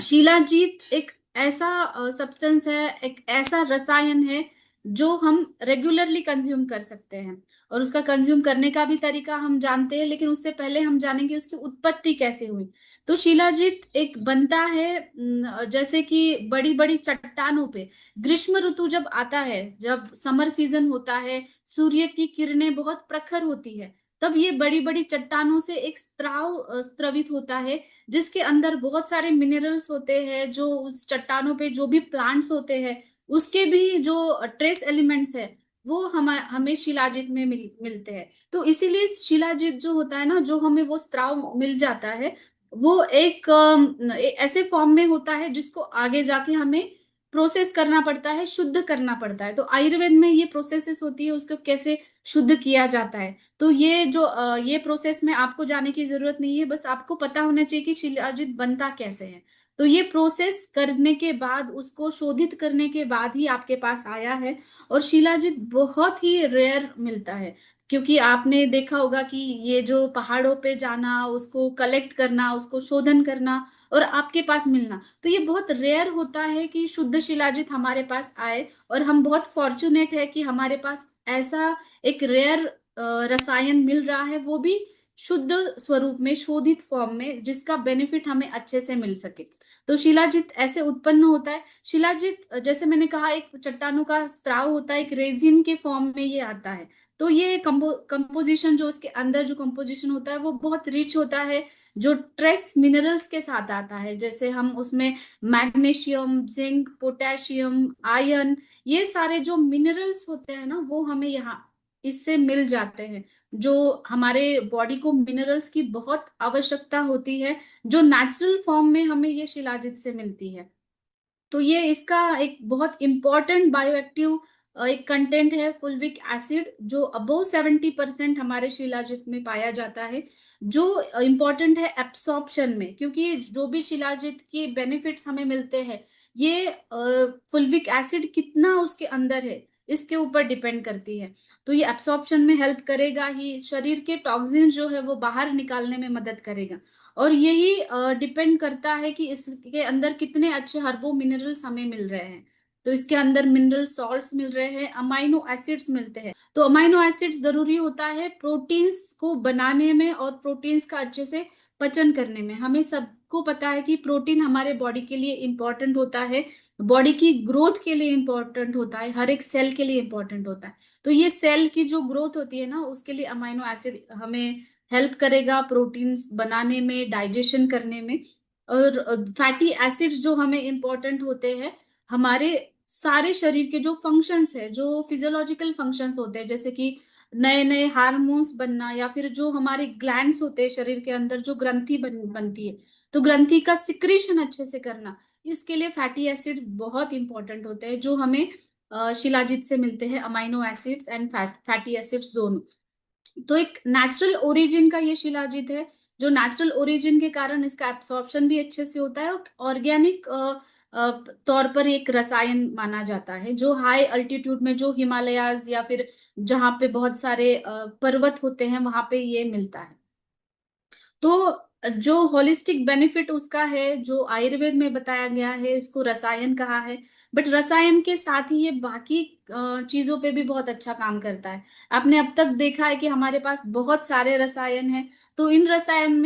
शिलाजीत एक ऐसा सब्सटेंस है, एक ऐसा रसायन है जो हम रेगुलरली कंज्यूम कर सकते हैं। और उसका कंज्यूम करने का भी तरीका हम जानते हैं, लेकिन उससे पहले हम जानेंगे उसकी उत्पत्ति कैसे हुई। तो शिलाजीत एक बनता है जैसे कि बड़ी बड़ी चट्टानों पे ग्रीष्म ऋतु जब आता है, जब समर सीजन होता है, सूर्य की किरणें बहुत प्रखर होती है, तब ये बड़ी बड़ी चट्टानों से एक स्त्रवित होता है, जिसके अंदर बहुत सारे मिनरल्स होते हैं। जो उस चट्टानों पे जो भी प्लांट्स होते हैं, उसके भी जो ट्रेस एलिमेंट्स है, वो हमें शिलाजीत में मिलते हैं। तो इसीलिए शिलाजीत जो होता है ना, जो हमें वो स्त्राव मिल जाता है, वो एक ऐसे फॉर्म में होता है जिसको आगे जाके हमें प्रोसेस करना पड़ता है, शुद्ध करना पड़ता है। तो आयुर्वेद में ये प्रोसेसेस होती है, उसको कैसे शुद्ध किया जाता है। तो ये प्रोसेस में आपको जाने की जरूरत नहीं है, बस आपको पता होना चाहिए कि शिलाजीत बनता कैसे है। तो ये प्रोसेस करने के बाद, उसको शोधित करने के बाद ही आपके पास आया है। और शिलाजीत बहुत ही रेयर मिलता है, क्योंकि आपने देखा होगा कि ये जो पहाड़ों पे जाना, उसको कलेक्ट करना, उसको शोधन करना और आपके पास मिलना, तो ये बहुत रेयर होता है कि शुद्ध शिलाजीत हमारे पास आए। और हम बहुत फॉर्चुनेट है कि हमारे पास ऐसा एक रेयर रसायन मिल रहा है, वो भी शुद्ध स्वरूप में, शोधित फॉर्म में, जिसका बेनिफिट हमें अच्छे से मिल सके। तो शिलाजीत ऐसे उत्पन्न होता है। शिलाजीत जैसे मैंने कहा, एक चट्टानों का स्त्राव होता है, एक रेजिन के फॉर्म में ये आता है। तो ये कंपोजिशन, जो उसके अंदर जो कंपोजिशन होता है, वो बहुत रिच होता है, जो ट्रेस मिनरल्स के साथ आता है। जैसे हम उसमें मैग्नीशियम, जिंक, पोटेशियम, आयरन, ये सारे जो मिनरल्स होते हैं ना, वो हमें यहाँ इससे मिल जाते हैं। जो हमारे बॉडी को मिनरल्स की बहुत आवश्यकता होती है, जो नेचुरल फॉर्म में हमें ये शिलाजित से मिलती है। तो ये इसका एक बहुत इंपॉर्टेंट बायोएक्टिव एक कंटेंट है, फुल्विक एसिड, जो अबोव 70% हमारे शिलाजित में पाया जाता है। जो इंपॉर्टेंट है एब्सॉर्प्शन में, क्योंकि जो भी शिलाजित के बेनिफिट्स हमें मिलते हैं, ये फुल्विक एसिड कितना उसके अंदर है, इसके ऊपर डिपेंड करती है। तो ये एब्सॉर्प्शन में हेल्प करेगा ही, शरीर के टॉक्सिन जो है वो बाहर निकालने में मदद करेगा। और यही डिपेंड करता है कि इसके अंदर कितने अच्छे हर्बो मिनरल्स हमें मिल रहे हैं। तो इसके अंदर मिनरल सॉल्ट्स मिल रहे हैं, अमाइनो एसिड्स मिलते हैं। तो अमाइनो एसिड्स जरूरी होता है प्रोटीन्स को बनाने में और प्रोटीन्स का अच्छे से पचन करने में। हमें सबको पता है कि प्रोटीन हमारे बॉडी के लिए इंपॉर्टेंट होता है, बॉडी की ग्रोथ के लिए इंपॉर्टेंट होता है, हर एक सेल के लिए इंपॉर्टेंट होता है। तो ये सेल की जो ग्रोथ होती है ना, उसके लिए अमाइनो एसिड हमें हेल्प करेगा प्रोटीन्स बनाने में, डाइजेशन करने में। और फैटी एसिड्स जो हमें इंपॉर्टेंट होते हैं हमारे सारे शरीर के जो फंक्शंस है, जो फिजियोलॉजिकल फंक्शंस होते हैं, जैसे कि नए नए हार्मोन्स बनना, या फिर जो हमारे ग्लैंड्स होते हैं शरीर के अंदर, जो ग्रंथि बनती है, तो ग्रंथि का सिक्रीशन अच्छे से करना, इसके लिए फैटी एसिड्स बहुत इंपॉर्टेंट होते हैं, जो हमें शिलाजीत से मिलते हैं, amino acids and fatty acids दोनों। तो एक नेचुरल ओरिजिन का ये शिलाजीत है, जो नेचुरल ओरिजिन के कारण इसका एब्सॉर्प्शन भी अच्छे से होता है, और ऑर्गेनिक तौर पर एक रसायन माना जाता है, जो हाई अल्टीट्यूड में, जो हिमालयाज या फिर जहाँ पे बहुत सारे पर्वत होते हैं, वहां पे ये मिलता है। तो जो होलिस्टिक बेनिफिट उसका है, जो आयुर्वेद में बताया गया है, इसको रसायन कहा है। बट रसायन के साथ ही ये बाकी चीजों पे भी बहुत अच्छा काम करता है। आपने अब तक देखा है कि हमारे पास बहुत सारे रसायन हैं। तो इन रसायनों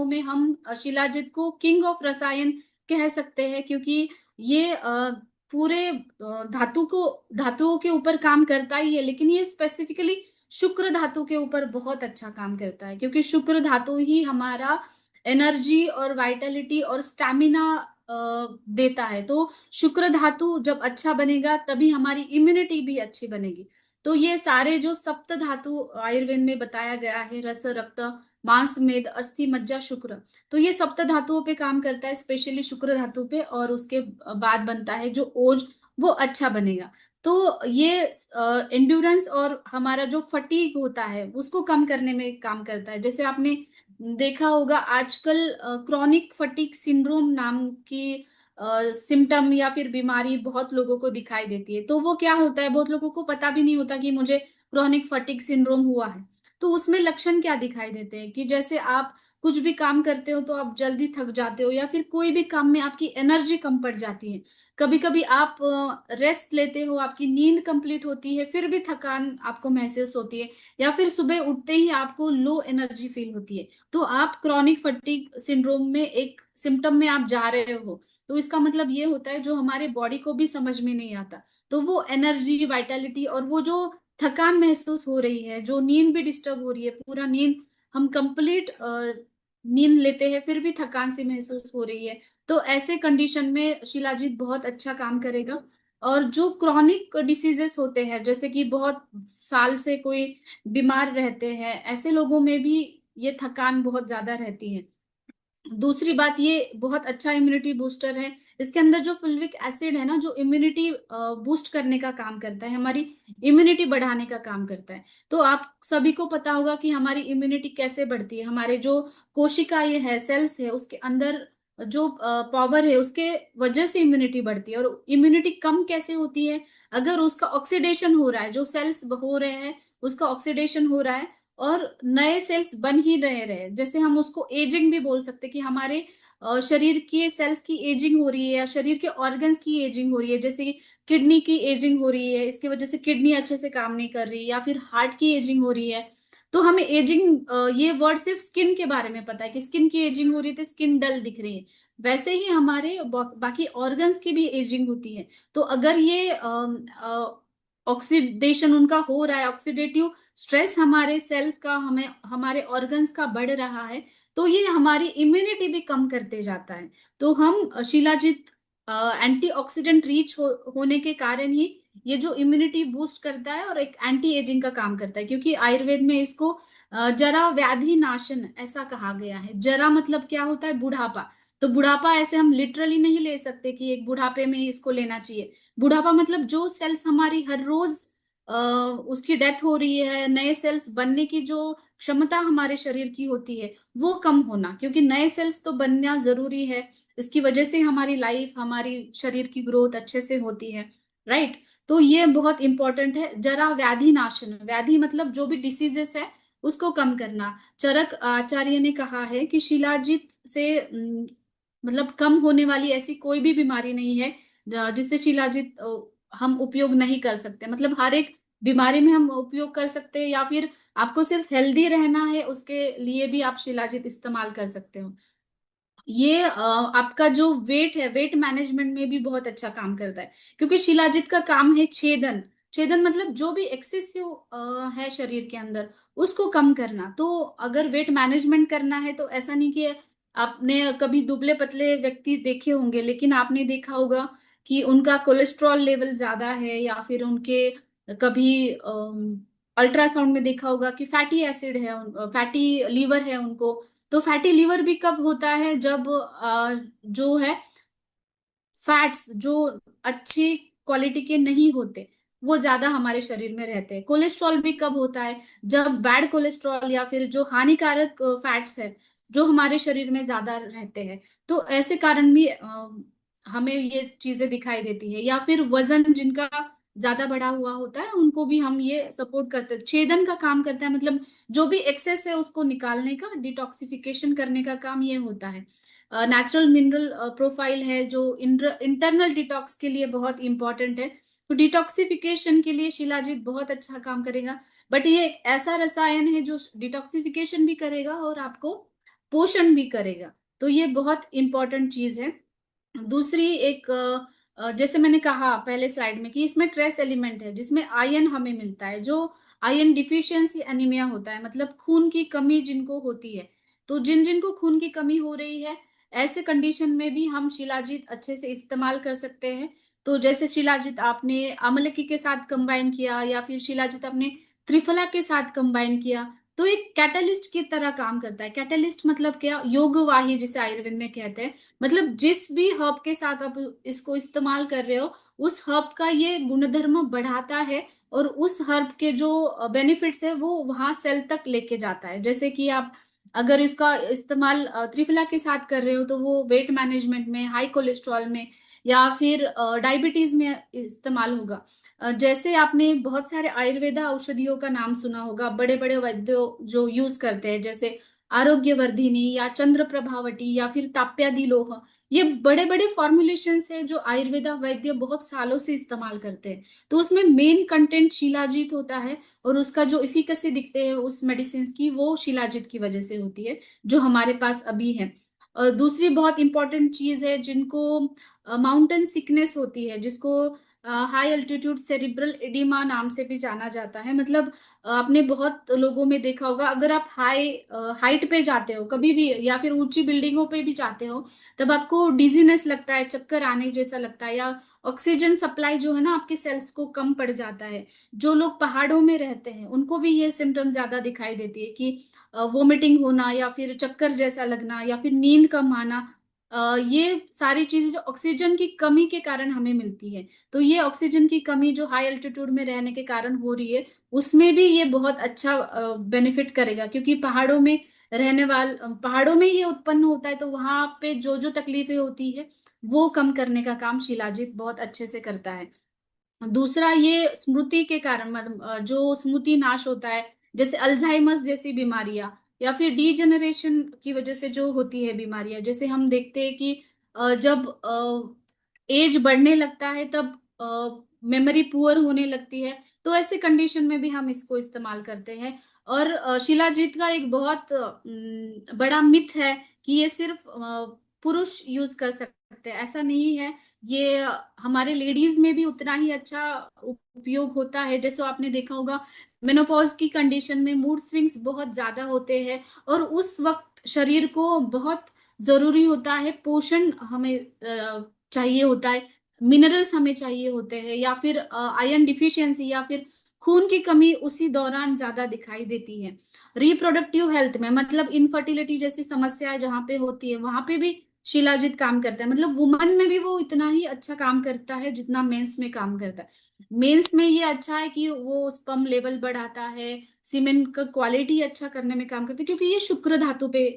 में हम शिलाजित को किंग ऑफ रसायन कह सकते हैं, क्योंकि ये पूरे धातुओं के ऊपर काम करता ही है, लेकिन ये स्पेसिफिकली शुक्र धातु के ऊपर बहुत अच्छा काम करता है, क्योंकि शुक्र धातु ही हमारा एनर्जी और वाइटलिटी और स्टैमिना देता है। तो शुक्र धातु जब अच्छा बनेगा, तभी हमारी इम्यूनिटी भी अच्छी बनेगी। तो ये सारे जो सप्त धातु आयुर्वेद में बताया गया है, रस, रक्त, मांस, मेद, अस्थि, मज्जा, शुक्र, तो ये सप्त धातुओं पे काम करता है, स्पेशली शुक्र धातु पे। और उसके बाद बनता है जो ओज, वो अच्छा बनेगा। तो ये एंड्योरेंस और हमारा जो फटीग होता है उसको कम करने में काम करता है। जैसे आपने देखा होगा आजकल क्रॉनिक फटीग सिंड्रोम नाम की सिम्टम या फिर बीमारी बहुत लोगों को दिखाई देती है। तो वो क्या होता है, बहुत लोगों को पता भी नहीं होता कि मुझे क्रॉनिक फटीग सिंड्रोम हुआ है। तो उसमें लक्षण क्या दिखाई देते हैं कि जैसे आप कुछ भी काम करते हो तो आप जल्दी थक जाते हो, या फिर कोई भी काम में आपकी एनर्जी कम पड़ जाती है। कभी कभी आप रेस्ट लेते हो, आपकी नींद कंप्लीट होती है, फिर भी थकान आपको महसूस होती है, या फिर सुबह उठते ही आपको लो एनर्जी फील होती है, तो आप क्रॉनिक फटीग सिंड्रोम में एक सिम्टम में आप जा रहे हो। तो इसका मतलब ये होता है जो हमारे बॉडी को भी समझ में नहीं आता, तो वो एनर्जी, वाइटलिटी और वो जो थकान महसूस हो रही है, जो नींद भी डिस्टर्ब हो रही है, पूरा नींद हम कंप्लीट नींद लेते हैं फिर भी थकान सी महसूस हो रही है, तो ऐसे कंडीशन में शिलाजीत बहुत अच्छा काम करेगा। और जो क्रॉनिक डिसीजेस होते हैं, जैसे कि बहुत साल से कोई बीमार रहते हैं, ऐसे लोगों में भी ये थकान बहुत ज्यादा रहती है। दूसरी बात, ये बहुत अच्छा इम्यूनिटी बूस्टर है। इसके अंदर जो फुलविक एसिड है ना, जो इम्यूनिटी बूस्ट करने का काम करता है, हमारी इम्यूनिटी बढ़ाने का काम करता है। तो आप सभी को पता होगा कि हमारी इम्यूनिटी कैसे बढ़ती है। हमारे जो कोशिकाएं है, सेल्स है, उसके अंदर जो पावर है, उसके वजह से इम्यूनिटी बढ़ती है। और इम्यूनिटी कम कैसे होती है? अगर उसका ऑक्सीडेशन हो रहा है, जो सेल्स हो रहे हैं उसका ऑक्सीडेशन हो रहा है और नए सेल्स बन ही रहे, जैसे हम उसको एजिंग भी बोल सकते हैं कि हमारे शरीर के सेल्स की एजिंग हो रही है, या शरीर के ऑर्गन्स की एजिंग हो रही है। जैसे कि किडनी की एजिंग हो रही है, इसकी वजह से किडनी अच्छे से काम नहीं कर रही, या फिर हार्ट की एजिंग हो रही है। तो हमें एजिंग, ये वर्ड सिर्फ स्किन के बारे में पता है कि स्किन की एजिंग हो रही है तो स्किन डल दिख रही है। वैसे ही हमारे बाकी ऑर्गन्स की भी एजिंग होती है। तो अगर ये ऑक्सीडेशन उनका हो रहा है, ऑक्सीडेटिव स्ट्रेस हमारे सेल्स का, हमें हमारे ऑर्गन्स का बढ़ रहा है, तो ये हमारी इम्यूनिटी भी कम करते जाता है। तो हम शिलाजीत एंटीऑक्सीडेंट रिच होने के कारण ही ये जो इम्यूनिटी बूस्ट करता है और एक एंटी एजिंग का काम करता है, क्योंकि आयुर्वेद में इसको जरा व्याधि नाशन ऐसा कहा गया है। जरा मतलब क्या होता है? बुढ़ापा। तो बुढ़ापा ऐसे हम लिटरली नहीं ले सकते कि एक बुढ़ापे में ही इसको लेना चाहिए। बुढ़ापा मतलब जो सेल्स हमारी हर रोज उसकी डेथ हो रही है, नए सेल्स बनने की जो क्षमता हमारे शरीर की होती है वो कम होना, क्योंकि नए सेल्स तो बनना जरूरी है। इसकी वजह से हमारी लाइफ, हमारी शरीर की ग्रोथ अच्छे से होती है, राइट। तो ये बहुत इंपॉर्टेंट है। जरा व्याधि नाशन, व्याधि मतलब जो भी डिसीजेस है उसको कम करना। चरक आचार्य ने कहा है कि शिलाजीत से मतलब कम होने वाली ऐसी कोई भी बीमारी नहीं है जिससे शिलाजीत हम उपयोग नहीं कर सकते। मतलब हर एक बीमारी में हम उपयोग कर सकते हैं, या फिर आपको सिर्फ हेल्दी रहना है उसके लिए भी आप शिलाजीत इस्तेमाल कर सकते हो। ये आपका जो वेट है, वेट मैनेजमेंट में भी बहुत अच्छा काम करता है, क्योंकि शिलाजीत का काम है छेदन। छेदन मतलब जो भी एक्सेसिव है शरीर के अंदर उसको कम करना। तो अगर वेट मैनेजमेंट करना है तो ऐसा नहीं कि आपने कभी दुबले पतले व्यक्ति देखे होंगे, लेकिन आपने देखा होगा कि उनका कोलेस्ट्रॉल लेवल ज्यादा है, या फिर उनके कभी अल्ट्रासाउंड में देखा होगा कि फैटी एसिड है, फैटी लीवर है उनको। तो फैटी लीवर भी कब होता है? जब जो है फैट्स जो अच्छी क्वालिटी के नहीं होते वो ज्यादा हमारे शरीर में रहते हैं। कोलेस्ट्रॉल भी कब होता है? जब बैड कोलेस्ट्रॉल या फिर जो हानिकारक फैट्स है जो हमारे शरीर में ज्यादा रहते हैं। तो ऐसे कारण भी हमें ये चीजें दिखाई देती है। या फिर वजन जिनका ज्यादा बढ़ा हुआ होता है उनको भी हम ये सपोर्ट करते हैं, छेदन का काम करता है। मतलब जो भी एक्सेस है उसको निकालने का, डिटॉक्सिफिकेशन करने का काम ये होता है। नेचुरल मिनरल प्रोफाइल है जो इंटरनल डिटॉक्स के लिए बहुत इंपॉर्टेंट है। तो डिटॉक्सिफिकेशन के लिए शिलाजीत बहुत अच्छा काम करेगा। बट ये एक ऐसा रसायन है जो डिटॉक्सिफिकेशन भी करेगा और आपको पोषण भी करेगा। तो ये बहुत इंपॉर्टेंट चीज है। दूसरी एक जैसे मैंने कहा पहले स्लाइड में कि इसमें ट्रेस एलिमेंट है जिसमें आयरन हमें मिलता है। जो आयरन डिफिशियंसी एनीमिया होता है, मतलब खून की कमी जिनको होती है, तो जिन जिनको खून की कमी हो रही है ऐसे कंडीशन में भी हम शिलाजीत अच्छे से इस्तेमाल कर सकते हैं। तो जैसे शिलाजीत आपने अमलकी के साथ कंबाइन किया, या फिर शिलाजीत आपने त्रिफला के साथ कंबाइन किया, तो एक कैटलिस्ट की तरह काम करता है। कैटलिस्ट मतलब क्या? योगवाही जिसे आयुर्वेद में कहते हैं। मतलब जिस भी हर्ब के साथ आप इसको इस्तेमाल कर रहे हो उस हर्ब का ये गुणधर्म बढ़ाता है, और उस हर्ब के जो बेनिफिट्स है वो वहां सेल तक लेके जाता है। जैसे कि आप अगर इसका इस्तेमाल त्रिफला के साथ कर रहे हो तो वो वेट मैनेजमेंट में, हाई कोलेस्ट्रॉल में, या फिर डायबिटीज में इस्तेमाल होगा। जैसे आपने बहुत सारे आयुर्वेदा औषधियों का नाम सुना होगा, बड़े बड़े वैद्य जो यूज करते हैं, जैसे आरोग्यवर्धिनी या चंद्र प्रभावटी या फिर ताप्यादि लोह, ये बड़े बड़े फॉर्मुलेशंस है जो आयुर्वेदा वैद्य बहुत सालों से इस्तेमाल करते हैं। तो उसमें मेन कंटेंट शिलाजीत होता है, और उसका जो इफिकेसी दिखते हैं उस मेडिसिन की, वो शिलाजीत की वजह से होती है जो हमारे पास अभी है। दूसरी बहुत इंपॉर्टेंट चीज है, जिनको माउंटेन सिकनेस होती है, जिसको हाई अल्टीट्यूड सेरिब्रल एडिमा नाम से भी जाना जाता है। मतलब आपने बहुत लोगों में देखा होगा, अगर आप हाइट पे जाते हो कभी भी या फिर ऊंची बिल्डिंगों पे भी जाते हो, तब आपको डिजीनेस लगता है, चक्कर आने जैसा लगता है, या ऑक्सीजन सप्लाई जो है ना आपके सेल्स को कम पड़ जाता है। जो लोग पहाड़ों में रहते हैं उनको भी ये सिम्टम ज्यादा दिखाई देती है कि वोमिटिंग होना या फिर चक्कर जैसा लगना या फिर नींद कम आना। ये सारी चीजें जो ऑक्सीजन की कमी के कारण हमें मिलती है। तो ये ऑक्सीजन की कमी जो हाई एल्टीट्यूड में रहने के कारण हो रही है, उसमें भी ये बहुत अच्छा बेनिफिट करेगा, क्योंकि पहाड़ों में ये उत्पन्न होता है, तो वहां पे जो जो तकलीफें होती है वो कम करने का काम शिलाजीत बहुत अच्छे से करता है। दूसरा, ये स्मृति के कारण, मतलब जो स्मृति नाश होता है, जैसे अल्जाइमर्स जैसी बीमारियां या फिर डीजेनरेशन की वजह से जो होती है बीमारियां, जैसे हम देखते हैं कि जब एज बढ़ने लगता है तब मेमोरी पुअर होने लगती है। तो ऐसे कंडीशन में भी हम इसको इस्तेमाल करते हैं। और शिलाजीत का एक बहुत बड़ा मिथ है कि ये सिर्फ पुरुष यूज कर सकते हैं, ऐसा नहीं है। ये हमारे लेडीज में भी उतना ही अच्छा उपयोग होता है। जैसे आपने देखा होगा, मेनोपॉज की कंडीशन में मूड स्विंग्स बहुत ज्यादा होते हैं, और उस वक्त शरीर को बहुत जरूरी होता है पोषण, हमें चाहिए होता है, मिनरल्स हमें चाहिए होते हैं, या फिर आयरन डिफिशियंसी या फिर खून की कमी उसी दौरान ज्यादा दिखाई देती है। रिप्रोडक्टिव हेल्थ में, मतलब इनफर्टिलिटी जैसी समस्याएं जहाँ पे होती है वहां पे भी शिलाजीत काम करता है। मतलब वुमन में भी वो इतना ही अच्छा काम करता है जितना मेंस में काम करता है। मेंस में ये अच्छा है कि वो स्पर्म लेवल बढ़ाता है, सीमेन का क्वालिटी अच्छा करने में काम करता है, क्योंकि ये शुक्र धातु पे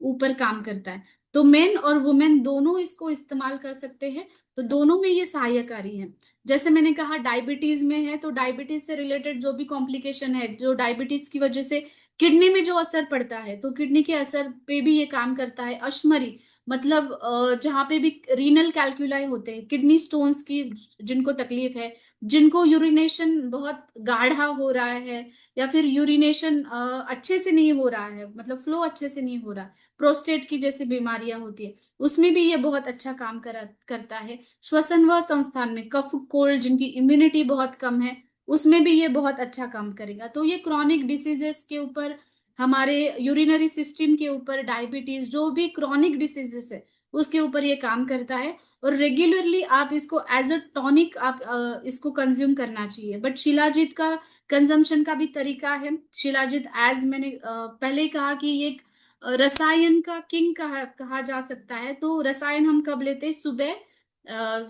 ऊपर काम करता है। तो मेन और वुमेन दोनों इसको इस्तेमाल कर सकते हैं। तो दोनों में ये सहायकारी है। जैसे मैंने कहा डायबिटीज में है, तो डायबिटीज से रिलेटेड जो भी कॉम्प्लिकेशन है, जो डायबिटीज की वजह से किडनी में जो असर पड़ता है, तो किडनी के असर पे भी ये काम करता है। अश्मरी, मतलब जहाँ पे भी रीनल कैल्कुलाई होते हैं, किडनी स्टोन्स की जिनको तकलीफ है, जिनको यूरिनेशन बहुत गाढ़ा हो रहा है, या फिर यूरिनेशन अच्छे से नहीं हो रहा है, मतलब फ्लो अच्छे से नहीं हो रहा, प्रोस्टेट की जैसी बीमारियां होती है, उसमें भी ये बहुत अच्छा काम करता है। श्वसन व संस्थान में कफ कोल्ड, जिनकी इम्यूनिटी बहुत कम है, उसमें भी ये बहुत अच्छा काम करेगा। तो ये क्रॉनिक डिसीजेस के ऊपर, हमारे यूरिनरी सिस्टम के ऊपर, डायबिटीज, जो भी क्रॉनिक डिसीजेस है उसके ऊपर ये काम करता है। और रेगुलरली आप इसको एज अ टॉनिक आप इसको कंज्यूम करना चाहिए। बट शिलाजीत का कंजम्पशन का भी तरीका है। शिलाजीत, एज मैंने पहले ही कहा कि ये एक रसायन का किंग कहा जा सकता है। तो रसायन हम कब लेते हैं?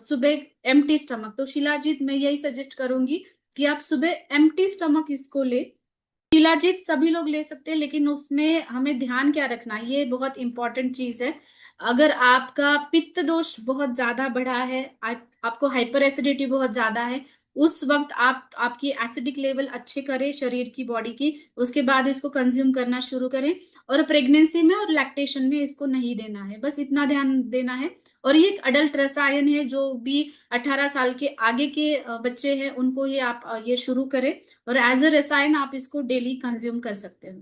सुबह एम्प्टी स्टमक। तो शिलाजीत मैं यही सजेस्ट करूंगी कि आप सुबह एम्प्टी स्टमक इसको ले। शिलाजीत सभी लोग ले सकते हैं, लेकिन उसमें हमें ध्यान क्या रखना है, ये बहुत इंपॉर्टेंट चीज है। अगर आपका पित्त दोष बहुत ज्यादा बढ़ा है, आपको हाइपर एसिडिटी बहुत ज्यादा है, उस वक्त आप आपकी एसिडिक लेवल अच्छे करें शरीर की, बॉडी की, उसके बाद इसको कंज्यूम करना शुरू करें। और प्रेगनेंसी में और लैक्टेशन में इसको नहीं देना है, बस इतना ध्यान देना है। और ये एक अडल्ट रसायन है, जो भी 18 साल के आगे के बच्चे हैं उनको ये आप ये शुरू करें। और एज अ रसायन आप इसको डेली कंज्यूम कर सकते हो।